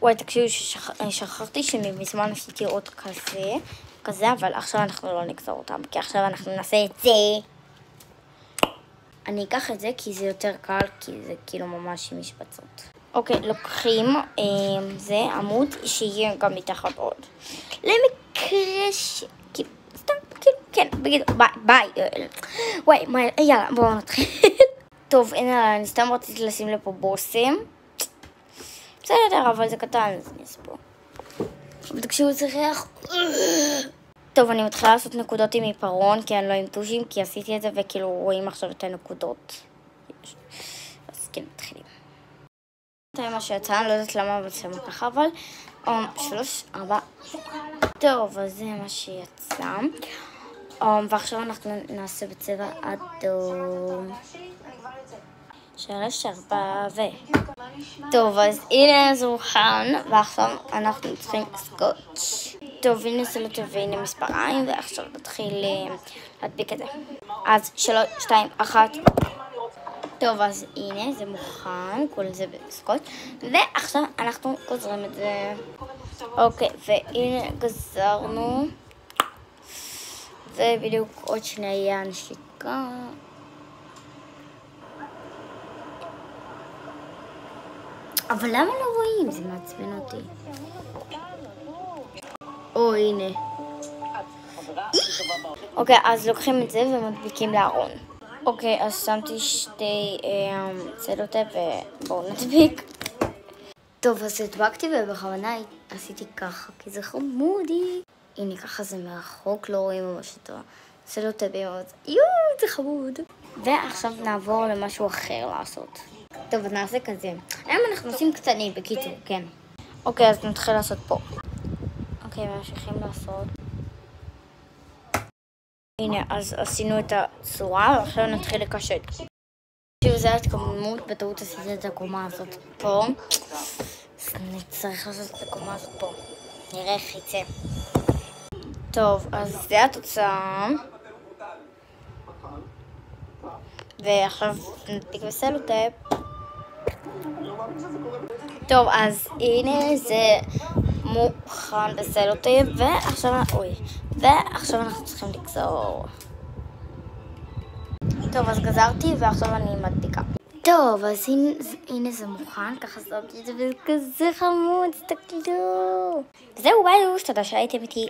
וואי, תקשיבו, שכחתי שמזמן עשיתי עוד כזה, אבל עכשיו אנחנו לא נגזור אותם, כי עכשיו אנחנו נעשה את זה. אני אקח את זה כי זה יותר קל, כי זה כאילו ממש עם משבצות. אוקיי, לוקחים זה עמוד שיהיה גם מתחת עוד. למקרה כאילו, סתם, כאילו, כן, בגידו, ביי. וואי, יאללה, בואו נתחיל. טוב, הנה, אני סתם רציתי לשים לפה בושם. בסדר, אבל זה קטן, אז אני אעשה פה. אבל תקשיבו, זה ריח. טוב, אני מתחילה לעשות נקודות עם עיפרון, כי אני לא עם טושים, כי עשיתי את זה, וכאילו רואים עכשיו את הנקודות. אז כן, מתחילים. זה מה שיצא, אני לא יודעת למה, אבל שמה ככה, אבל 3, 4. טוב, אז זה מה שיצא. ועכשיו אנחנו נעשה בצבע אדום. 3, 4 טוב, אז הנה זה מוכן, ועכשיו אנחנו צריכים סקוץ'. טוב, הנה סלוטה והנה מספריים, ועכשיו נתחיל להדביק את זה. אז 3, 2, 1. טוב, אז הנה זה מוכן, כל זה בסקוץ'. ועכשיו אנחנו גוזרים את זה. אוקיי, והנה גזרנו. ובדיוק עוד שנייה הנשיקה. אבל למה לא רואים? זה מעצבן אותי. או, הנה. אוקיי, אז לוקחים את זה ומדביקים לארון. אוקיי, אז שמתי 2 סלוטייפ ובואו נדביק. טוב, אז הדבקתי ובכוונה עשיתי ככה, כי זה חמודי. הנה, ככה זה מרחוק, לא רואים ממש את הסלוטייפים, אבל זה חמוד. ועכשיו נעבור למשהו אחר לעשות. טוב, אז נעשה כזה. היום אנחנו עושים קטנים, בקיצור, כן. אוקיי, אז נתחיל לעשות פה. אוקיי, ממשיכים לעשות. הנה, אז עשינו את הצורה, ועכשיו נתחיל לקשט. תראו, זה התקוממות, בטעות עשיתי את הקומה הזאת פה. אז אני צריך לעשות את הקומה הזאת פה. נראה איך יצא. טוב, אז זה התוצאה. ועכשיו נדביק בסלוטייפ. טוב, אז הנה זה מוכן בסלוטייפ, ועכשיו אנחנו צריכים לגזור. טוב, אז גזרתי, ועכשיו אני מדביקה. טוב, אז הנה זה מוכן, ככה שמתי את זה, וזה כזה חמוד, תסתכלו. זהו, ביי, תודה שהייתם איתי.